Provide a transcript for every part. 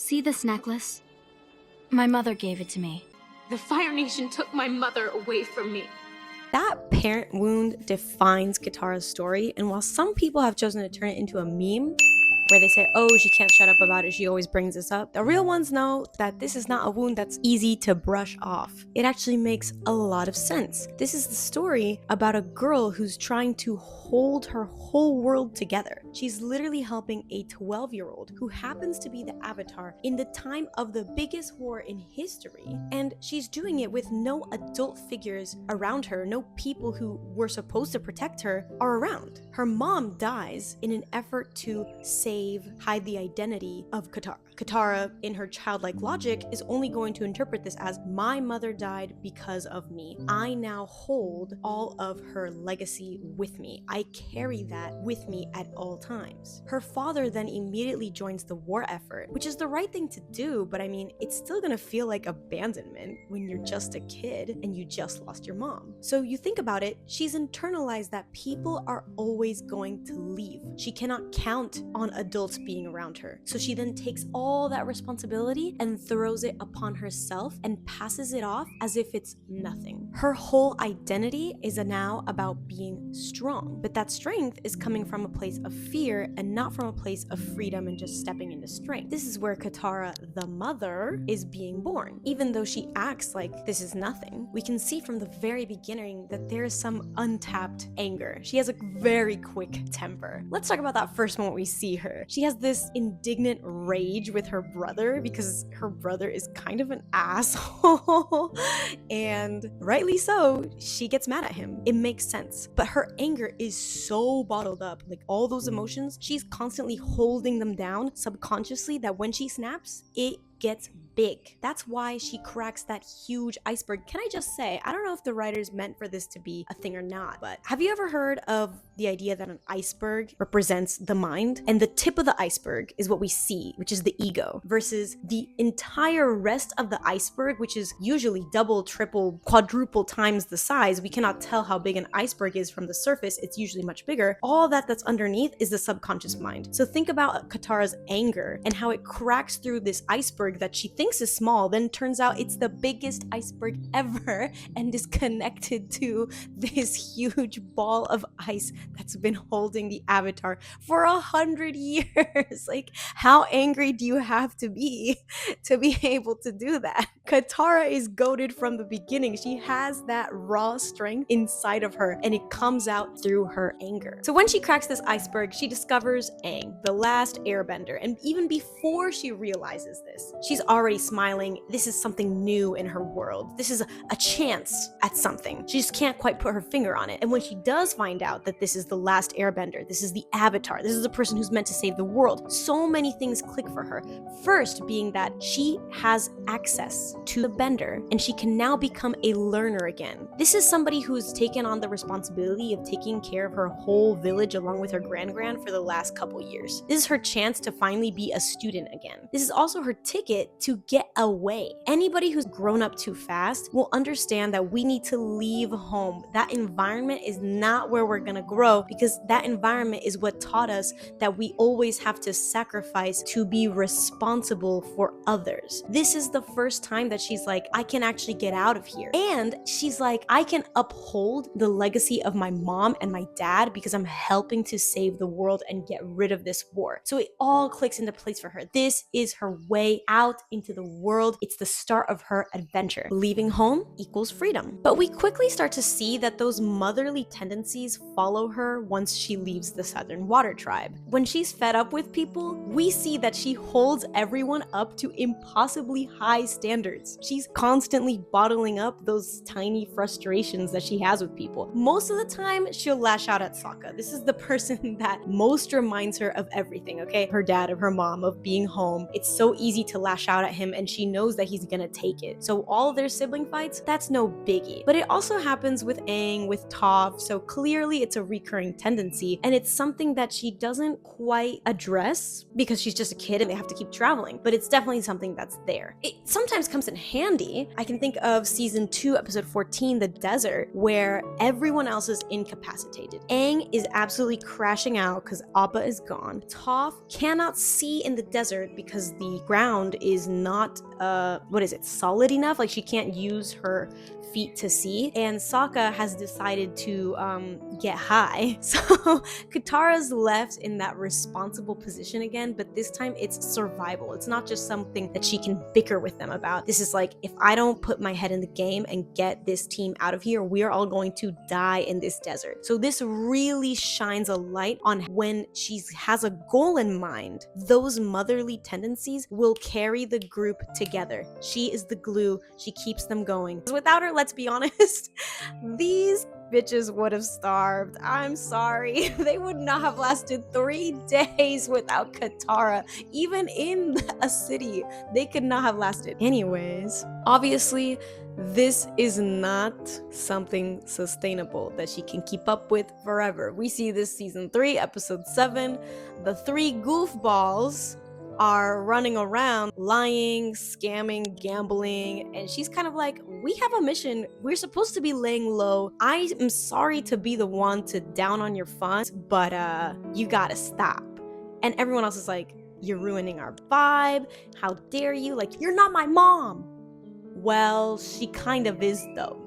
See this necklace? My mother gave it to me. The Fire Nation took my mother away from me. That parent wound defines Katara's story, and while some people have chosen to turn it into a meme, where they say, oh, she can't shut up about it, she always brings this up, the real ones know that this is not a wound that's easy to brush off. It actually makes a lot of sense. This is the story about a girl who's trying to hold her whole world together. She's literally helping a 12-year-old who happens to be the Avatar in the time of the biggest war in history, and she's doing it with no adult figures around her, no people who were supposed to protect her are around. Her mom dies in an effort to hide the identity of Katara. Katara, in her childlike logic, is only going to interpret this as, my mother died because of me. I now hold all of her legacy with me. I carry that with me at all times. Her father then immediately joins the war effort, which is the right thing to do, but I mean, it's still gonna feel like abandonment when you're just a kid and you just lost your mom. So you think about it, she's internalized that people are always going to leave. She cannot count on adults being around her. So she then takes all that responsibility and throws it upon herself and passes it off as if it's nothing. Her whole identity is now about being strong, but that strength is coming from a place of fear and not from a place of freedom and just stepping into strength. This is where Katara, the mother, is being born. Even though she acts like this is nothing, we can see from the very beginning that there is some untapped anger. She has a very quick temper. Let's talk about that first moment we see her. She has this indignant rage with her brother because her brother is kind of an asshole and rightly so, she gets mad at him. It makes sense, but her anger is so bottled up, like all those emotions, she's constantly holding them down subconsciously that when she snaps, it gets big. That's why she cracks that huge iceberg. Can I just say, I don't know if the writers meant for this to be a thing or not, but have you ever heard of the idea that an iceberg represents the mind? And the tip of the iceberg is what we see, which is the ego, versus the entire rest of the iceberg, which is usually double, triple, quadruple times the size. We cannot tell how big an iceberg is from the surface. It's usually much bigger. All that's underneath is the subconscious mind. So think about Katara's anger and how it cracks through this iceberg that she thinks is small, then turns out it's the biggest iceberg ever and is connected to this huge ball of ice that's been holding the Avatar for 100 years. Like, how angry do you have to be able to do that? Katara is goated from the beginning. She has that raw strength inside of her and it comes out through her anger. So when she cracks this iceberg, she discovers Aang, the last airbender, and even before she realizes this, she's already smiling. This is something new in her world. This is a chance at something. She just can't quite put her finger on it. And when she does find out that this is the last airbender, this is the Avatar, this is the person who's meant to save the world, so many things click for her. First being that she has access to the bender and she can now become a learner again. This is somebody who's taken on the responsibility of taking care of her whole village along with her grand for the last couple years. This is her chance to finally be a student again. This is also her ticket to get away. Anybody who's grown up too fast will understand that we need to leave home. That environment is not where we're gonna grow because that environment is what taught us that we always have to sacrifice to be responsible for others. This is the first time that she's like, I can actually get out of here. And she's like, I can uphold the legacy of my mom and my dad because I'm helping to save the world and get rid of this war. So it all clicks into place for her. This is her way out into the world. It's the start of her adventure. Leaving home equals freedom. But we quickly start to see that those motherly tendencies follow her once she leaves the Southern Water Tribe. When she's fed up with people, we see that she holds everyone up to impossibly high standards. She's constantly bottling up those tiny frustrations that she has with people. Most of the time, she'll lash out at Sokka. This is the person that most reminds her of everything, okay? Her dad, of her mom, of being home. It's so easy to lash out at him and she knows that he's gonna take it. So all their sibling fights, that's no biggie. But it also happens with Aang, with Toph, so clearly it's a recurring tendency and it's something that she doesn't quite address because she's just a kid and they have to keep traveling, but it's definitely something that's there. It sometimes comes in handy. I can think of season 2, episode 14, The Desert, where everyone else is incapacitated. Aang is absolutely crashing out because Appa is gone. Toph cannot see in the desert because the ground ground is not solid enough. Like she can't use her feet to see, and Sokka has decided to get high. So Katara's left in that responsible position again, but this time it's survival. It's not just something that she can bicker with them about. This is like, if I don't put my head in the game and get this team out of here, we are all going to die in this desert. So this really shines a light on when she has a goal in mind, those motherly tendencies will carry the group together. She is the glue. She keeps them going. Without her, let's be honest, these bitches would have starved. I'm sorry. They would not have lasted 3 days without Katara. Even in a city, they could not have lasted. Anyways, obviously, this is not something sustainable that she can keep up with forever. We see this season 3, episode 7. The 3 goofballs are running around lying, scamming, gambling, and she's kind of like, we have a mission. We're supposed to be laying low. I am sorry to be the one to down on your funds, but you gotta stop. And everyone else is like, you're ruining our vibe. How dare you? Like, you're not my mom. Well, she kind of is though.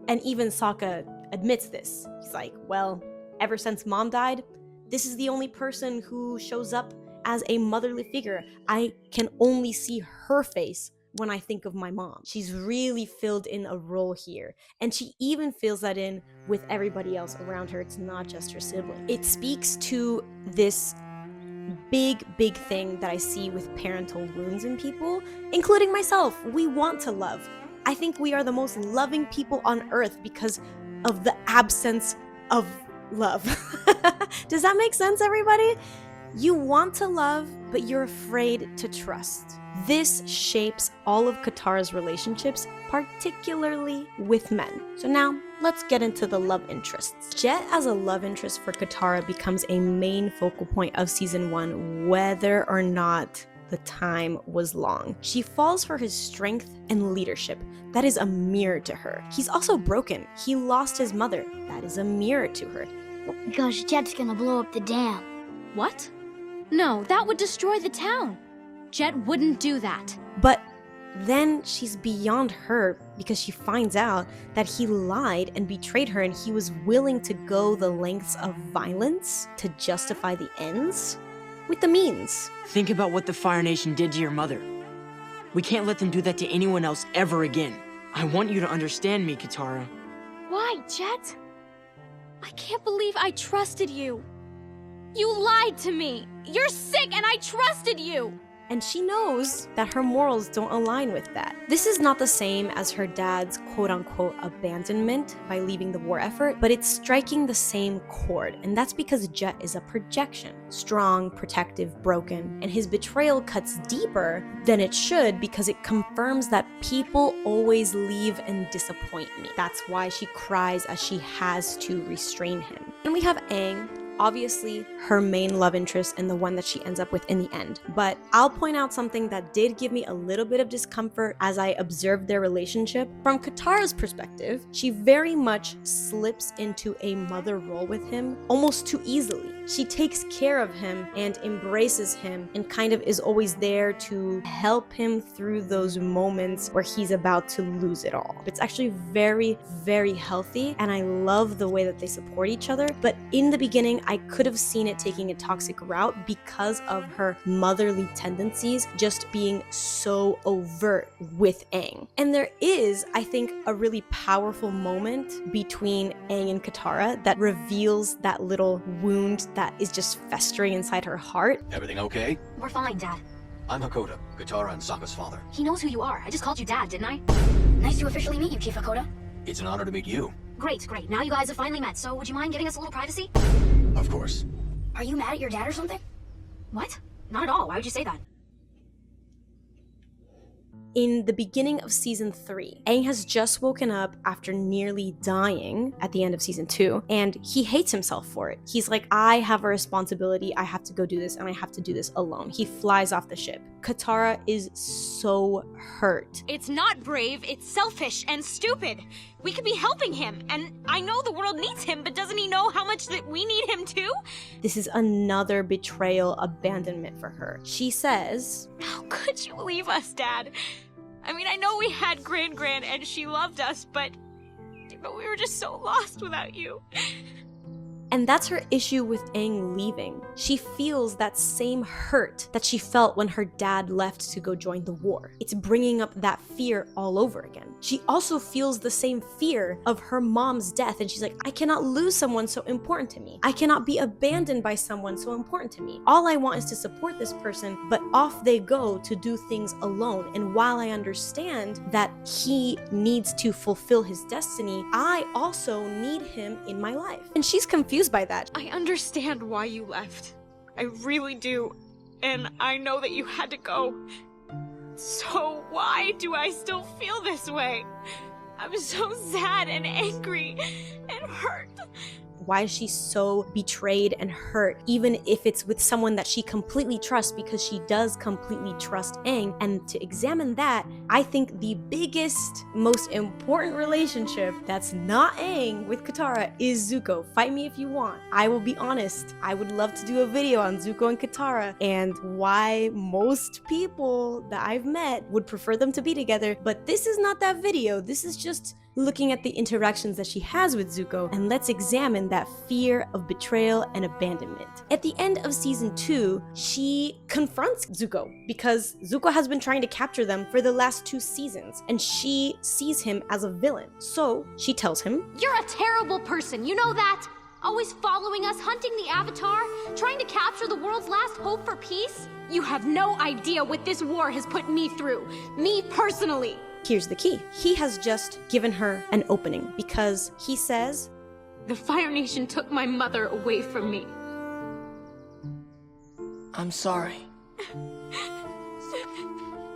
And even Sokka admits this. He's like, well, ever since mom died, this is the only person who shows up as a motherly figure. I can only see her face when I think of my mom. She's really filled in a role here. And she even fills that in with everybody else around her. It's not just her sibling. It speaks to this big thing that I see with parental wounds in people, including myself. We want to love. I think we are the most loving people on earth because of the absence of love. Does that make sense, everybody? You want to love, but you're afraid to trust. This shapes all of Katara's relationships, particularly with men. So now, let's get into the love interests. Jet as a love interest for Katara becomes a main focal point of season 1, whether or not the time was long. She falls for his strength and leadership. That is a mirror to her. He's also broken. He lost his mother. That is a mirror to her. Because Jet's gonna blow up the dam. What? No, that would destroy the town. Jet wouldn't do that. But then she's beyond her because she finds out that he lied and betrayed her, and he was willing to go the lengths of violence to justify the ends with the means. Think about what the Fire Nation did to your mother. We can't let them do that to anyone else ever again. I want you to understand me, Katara. Why, Jet? I can't believe I trusted you. You lied to me. You're sick and I trusted you. And she knows that her morals don't align with that. This is not the same as her dad's quote-unquote abandonment by leaving the war effort, but it's striking the same chord, and that's because Jet is a projection. Strong, protective, broken, and his betrayal cuts deeper than it should because it confirms that people always leave and disappoint me. That's why she cries as she has to restrain him. And we have Aang, obviously her main love interest and the one that she ends up with in the end. But I'll point out something that did give me a little bit of discomfort as I observed their relationship. From Katara's perspective, she very much slips into a mother role with him almost too easily. She takes care of him and embraces him and kind of is always there to help him through those moments where he's about to lose it all. It's actually very healthy, and I love the way that they support each other. But in the beginning, I could have seen it taking a toxic route because of her motherly tendencies just being so overt with Aang. And there is, I think, a really powerful moment between Aang and Katara that reveals that little wound that is just festering inside her heart. Everything okay? We're fine, Dad. I'm Hakoda, Katara and Sokka's father. He knows who you are. I just called you Dad, didn't I? Nice to officially meet you, Chief Hakoda. It's an honor to meet you. Great. Now you guys have finally met, so would you mind giving us a little privacy? Of course. Are you mad at your dad or something? What? Not at all. Why would you say that? In the beginning of season 3, Aang has just woken up after nearly dying at the end of season 2, and he hates himself for it. He's like, I have a responsibility, I have to go do this, and I have to do this alone. He flies off the ship. Katara is so hurt. It's not brave, it's selfish and stupid. We could be helping him, and I know the world needs him, but doesn't he know how much that we need him too? This is another betrayal, abandonment for her. She says, How could you leave us, Dad? I mean, I know we had Gran and she loved us, but we were just so lost without you. and that's her issue with Aang leaving. She feels that same hurt that she felt when her dad left to go join the war. It's bringing up that fear all over again. She also feels the same fear of her mom's death, and she's like, I cannot lose someone so important to me. I cannot be abandoned by someone so important to me. All I want is to support this person, but off they go to do things alone. And while I understand that he needs to fulfill his destiny, I also need him in my life. And she's confused by that. I understand why you left. I really do. And I know that you had to go. So why do I still feel this way? I'm so sad and angry and hurt. Why is she so betrayed and hurt, even if it's with someone that she completely trusts, because she does completely trust Aang? And to examine that, I think the biggest, most important relationship that's not Aang with Katara is Zuko. Fight me if you want. I will be honest. I would love to do a video on Zuko and Katara and why most people that I've met would prefer them to be together. But this is not that video. This is just looking at the interactions that she has with Zuko, and let's examine that fear of betrayal and abandonment. At the end of season 2, she confronts Zuko because Zuko has been trying to capture them for the last 2 seasons, and she sees him as a villain. So she tells him, You're a terrible person, you know that? Always following us, hunting the Avatar, trying to capture the world's last hope for peace? You have no idea what this war has put me through. Me personally. Here's the key. He has just given her an opening because he says, The Fire Nation took my mother away from me. I'm sorry.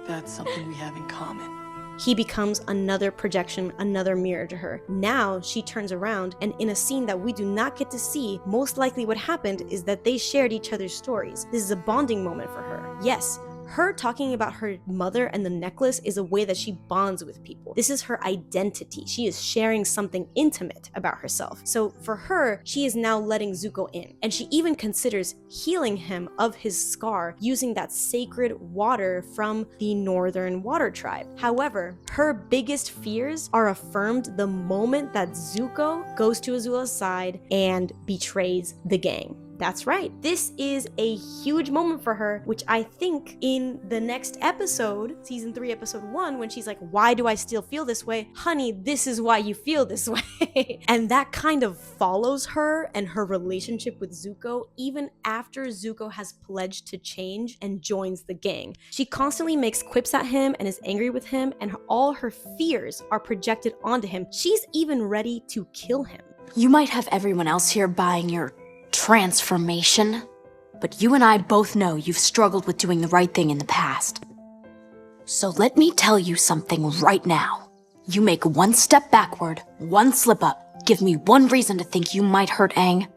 That's something we have in common. He becomes another projection, another mirror to her. Now she turns around, and in a scene that we do not get to see, most likely what happened is that they shared each other's stories. This is a bonding moment for her. Yes, her talking about her mother and the necklace is a way that she bonds with people. This is her identity. She is sharing something intimate about herself. So for her, she is now letting Zuko in. And she even considers healing him of his scar using that sacred water from the Northern Water Tribe. However, her biggest fears are affirmed the moment that Zuko goes to Azula's side and betrays the gang. That's right. This is a huge moment for her, which I think in the next episode, season 3, episode 1, when she's like, why do I still feel this way? Honey, this is why you feel this way. And that kind of follows her and her relationship with Zuko, even after Zuko has pledged to change and joins the gang. She constantly makes quips at him and is angry with him, and all her fears are projected onto him. She's even ready to kill him. You might have everyone else here buying your transformation, but you and I both know you've struggled with doing the right thing in the past. So let me tell you something right now. You make one step backward, one slip up, give me one reason to think you might hurt Aang,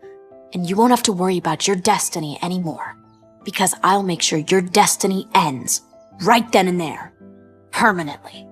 and you won't have to worry about your destiny anymore, because I'll make sure your destiny ends right then and there, permanently.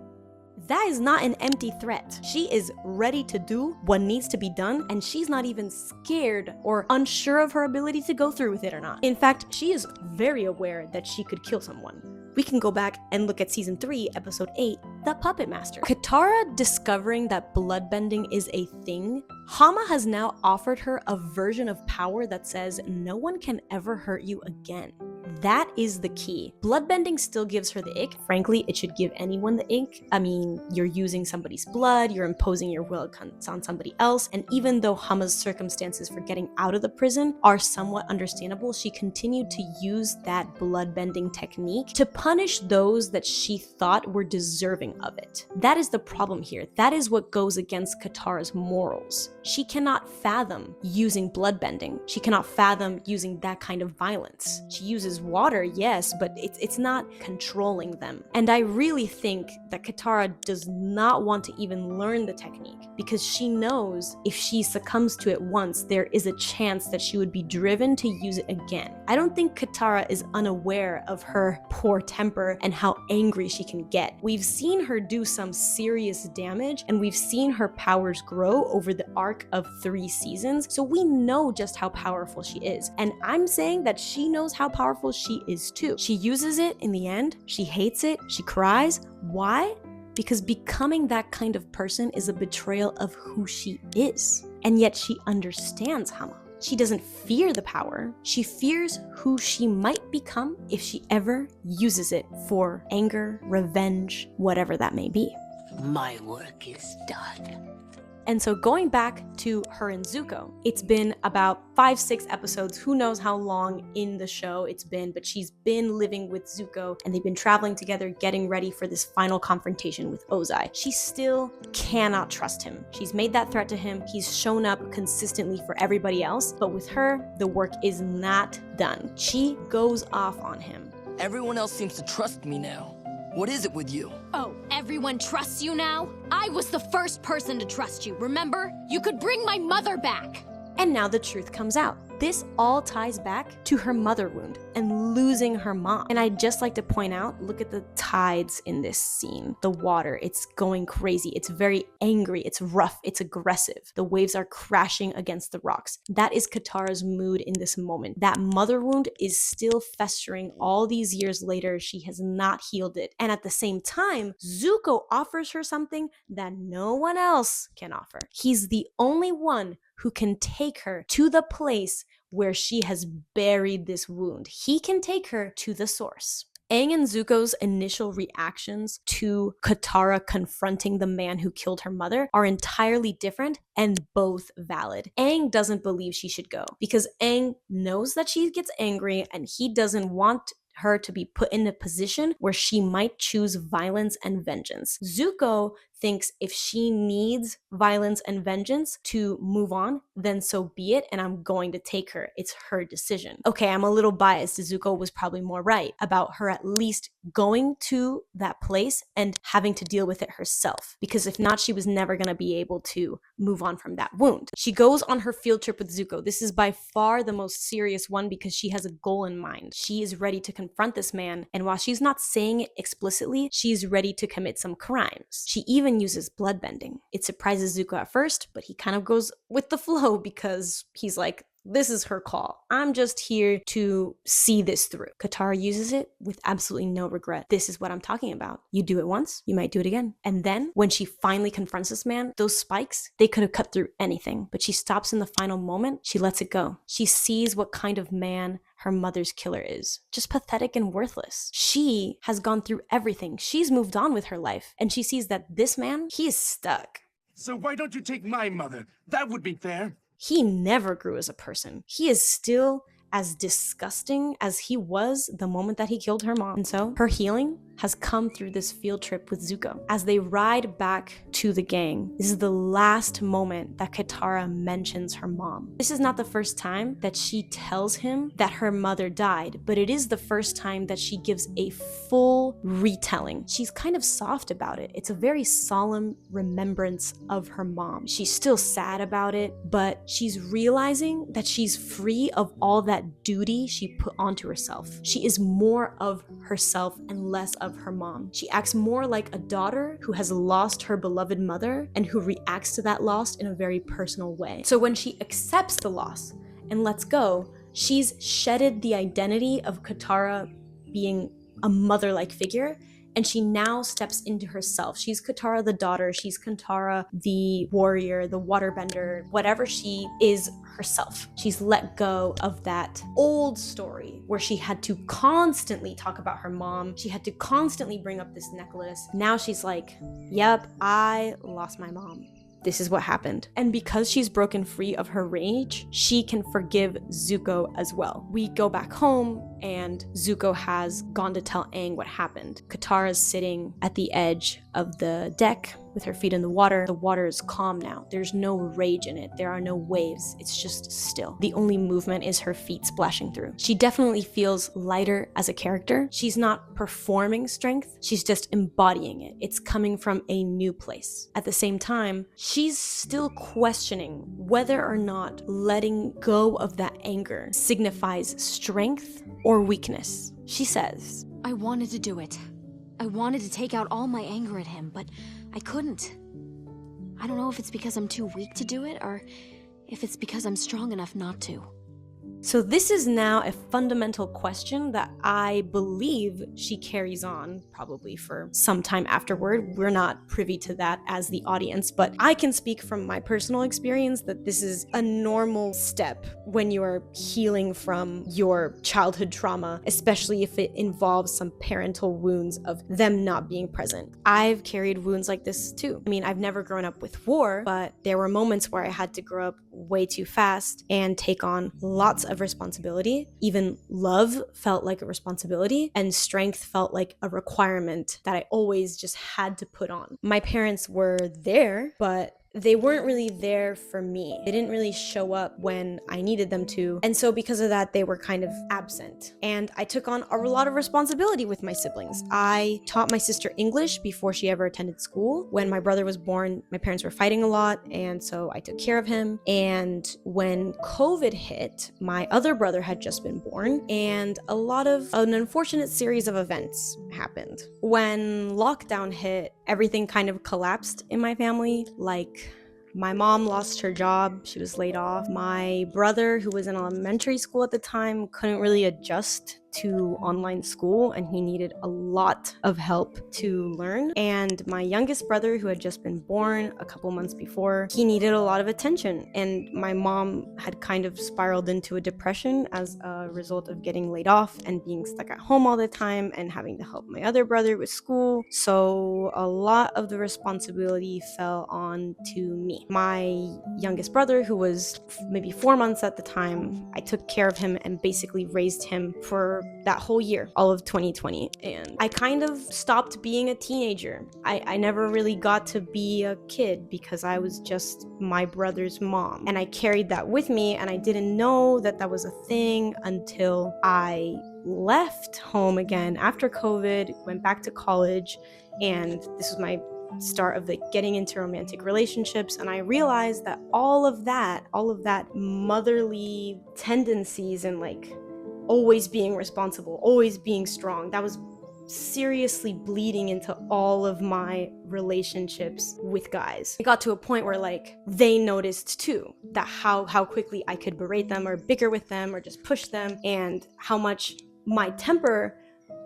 That is not an empty threat. She is ready to do what needs to be done, and she's not even scared or unsure of her ability to go through with it or not. In fact, she is very aware that she could kill someone. We can go back and look at season 3, episode 8, The Puppet Master. Katara discovering that bloodbending is a thing, Hama has now offered her a version of power that says no one can ever hurt you again. That is the key. Bloodbending still gives her the ick. Frankly, it should give anyone the ick. I mean, you're using somebody's blood, you're imposing your will on somebody else, and even though Hama's circumstances for getting out of the prison are somewhat understandable, she continued to use that bloodbending technique to punish those that she thought were deserving of it. That is the problem here. That is what goes against Katara's morals. She cannot fathom using bloodbending. She cannot fathom using that kind of violence. She uses water, yes, but it's not controlling them. And I really think that Katara does not want to even learn the technique because she knows if she succumbs to it once, there is a chance that she would be driven to use it again. I don't think Katara is unaware of her poor temper and how angry she can get. We've seen her do some serious damage, and we've seen her powers grow over the arc of 3 seasons, so we know just how powerful she is. And I'm saying that she knows how powerful she is too. She uses it in the end, she hates it, she cries. Why? Because becoming that kind of person is a betrayal of who she is. And yet she understands Hama. She doesn't fear the power. She fears who she might become if she ever uses it for anger, revenge, whatever that may be. My work is done. And so going back to her and Zuko, it's been about 5-6 episodes, who knows how long in the show it's been, but she's been living with Zuko and they've been traveling together, getting ready for this final confrontation with Ozai. She still cannot trust him. She's made that threat to him. He's shown up consistently for everybody else, but with her, the work is not done. She goes off on him. Everyone else seems to trust me now. What is it with you? Oh, everyone trusts you now? I was the first person to trust you, remember? You could bring my mother back. And now the truth comes out. This all ties back to her mother wound and losing her mom. And I'd just like to point out, look at the tides in this scene. The water, it's going crazy. It's very angry. It's rough. It's aggressive. The waves are crashing against the rocks. That is Katara's mood in this moment. That mother wound is still festering all these years later. She has not healed it. And at the same time, Zuko offers her something that no one else can offer. He's the only one who can take her to the place where she has buried this wound. He can take her to the source. Aang and Zuko's initial reactions to Katara confronting the man who killed her mother are entirely different and both valid. Aang doesn't believe she should go because Aang knows that she gets angry and he doesn't want her to be put in a position where she might choose violence and vengeance. Zuko thinks if she needs violence and vengeance to move on, then so be it, and I'm going to take her. It's her decision. Okay, I'm a little biased. Zuko was probably more right about her at least going to that place and having to deal with it herself, because if not, she was never going to be able to move on from that wound. She goes on her field trip with Zuko. This is by far the most serious one because she has a goal in mind. She is ready to confront this man, and while she's not saying it explicitly, she's ready to commit some crimes. She even uses bloodbending. It surprises Zuko at first, but he kind of goes with the flow because he's like, this is her call. I'm just here to see this through. Katara uses it with absolutely no regret. This is what I'm talking about. You do it once, you might do it again. And then when she finally confronts this man, those spikes, they could have cut through anything, but she stops in the final moment. She lets it go. She sees what kind of man her mother's killer is. Just pathetic and worthless. She has gone through everything. She's moved on with her life. And she sees that this man, he is stuck. So why don't you take my mother? That would be fair. He never grew as a person. He is still as disgusting as he was the moment that he killed her mom. And so her healing has come through this field trip with Zuko. As they ride back to the gang, this is the last moment that Katara mentions her mom. This is not the first time that she tells him that her mother died, but it is the first time that she gives a full retelling. She's kind of soft about it. It's a very solemn remembrance of her mom. She's still sad about it, but she's realizing that she's free of all that duty she put onto herself. She is more of herself and less of her mom. She acts more like a daughter who has lost her beloved mother and who reacts to that loss in a very personal way. So when she accepts the loss and lets go, she's shedded the identity of Katara being a mother-like figure, and she now steps into herself. She's Katara the daughter, she's Katara the warrior, the waterbender, whatever she is herself. She's let go of that old story where she had to constantly talk about her mom. She had to constantly bring up this necklace. Now she's like, yep, I lost my mom. This is what happened. And because she's broken free of her rage, she can forgive Zuko as well. We go back home and Zuko has gone to tell Aang what happened. Katara's sitting at the edge of the deck with her feet in the water. The water is calm now. There's no rage in it. There are no waves. It's just still. The only movement is her feet splashing through. She definitely feels lighter as a character. She's not performing strength. She's just embodying it. It's coming from a new place. At the same time, she's still questioning whether or not letting go of that anger signifies strength or weakness. She says, I wanted to do it. I wanted to take out all my anger at him, but I couldn't. I don't know if it's because I'm too weak to do it, or if it's because I'm strong enough not to. so this is now a fundamental question that I believe she carries on probably for some time afterward. We're not privy to that as the audience, but I can speak from my personal experience that this is a normal step when you are healing from your childhood trauma, especially if it involves some parental wounds of them not being present. I've carried wounds like this too. I mean, I've never grown up with war, but there were moments where I had to grow up way too fast and take on lots of responsibility. Even love felt like a responsibility, and strength felt like a requirement that I always just had to put on. My parents were there, but they weren't really there for me. They didn't really show up when I needed them to. And so because of that, they were kind of absent. And I took on a lot of responsibility with my siblings. I taught my sister English before she ever attended school. When my brother was born, my parents were fighting a lot, and so I took care of him. And when COVID hit, my other brother had just been born, and an unfortunate series of events happened. When lockdown hit, everything kind of collapsed in my family. Like, my mom lost her job. She was laid off. My brother, who was in elementary school at the time, couldn't really adjust to online school, and he needed a lot of help to learn. And my youngest brother, who had just been born a couple months before, he needed a lot of attention. And my mom had kind of spiraled into a depression as a result of getting laid off and being stuck at home all the time and having to help my other brother with school. So a lot of the responsibility fell on to me. My youngest brother, who was maybe 4 months at the time, I took care of him and basically raised him for that whole year, all of 2020. And I kind of stopped being a teenager. I never really got to be a kid because I was just my brother's mom. And I carried that with me, and I didn't know that that was a thing until I left home again after COVID, went back to college, and this was my start of getting into romantic relationships. And I realized that all of that motherly tendencies and always being responsible, always being strong, that was seriously bleeding into all of my relationships with guys. It got to a point where they noticed too that how quickly I could berate them or bicker with them or just push them, and how much my temper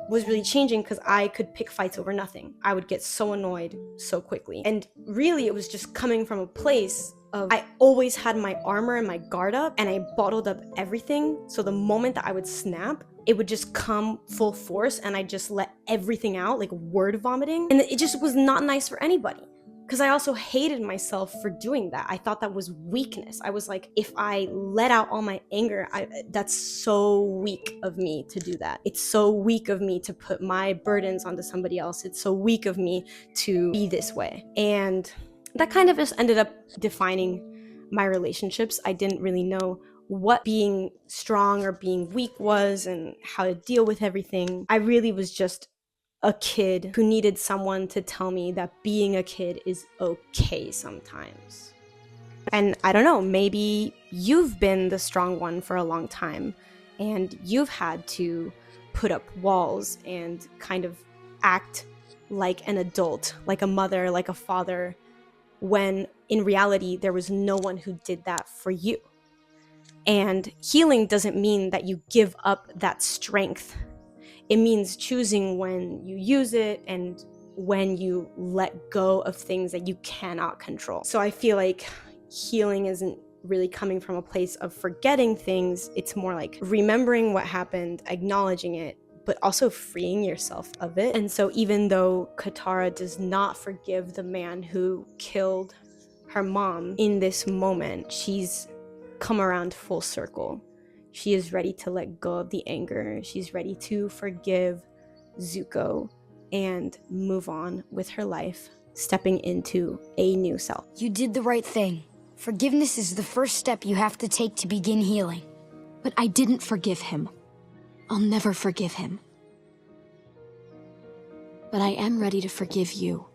was really changing because I could pick fights over nothing. I would get so annoyed so quickly. And really, it was just coming from a place of I always had my armor and my guard up, and I bottled up everything. So the moment that I would snap, it would just come full force, and I just let everything out, like word vomiting. And it just was not nice for anybody. Because I also hated myself for doing that. I thought that was weakness. I was like, if I let out all my anger, that's so weak of me to do that. It's so weak of me to put my burdens onto somebody else. It's so weak of me to be this way. And that kind of just ended up defining my relationships. I didn't really know what being strong or being weak was and how to deal with everything. I really was just a kid who needed someone to tell me that being a kid is okay sometimes. And I don't know, maybe you've been the strong one for a long time, and you've had to put up walls and kind of act like an adult, like a mother, like a father, when in reality there was no one who did that for you. And healing doesn't mean that you give up that strength. It means choosing when you use it and when you let go of things that you cannot control. So I feel like healing isn't really coming from a place of forgetting things. It's more like remembering what happened, acknowledging it, but also freeing yourself of it. And so even though Katara does not forgive the man who killed her mom in this moment, she's come around full circle. She is ready to let go of the anger. She's ready to forgive Zuko. and move on with her life, stepping into a new self. You did the right thing. Forgiveness is the first step you have to take to begin healing. But I didn't forgive him. I'll never forgive him. But I am ready to forgive you.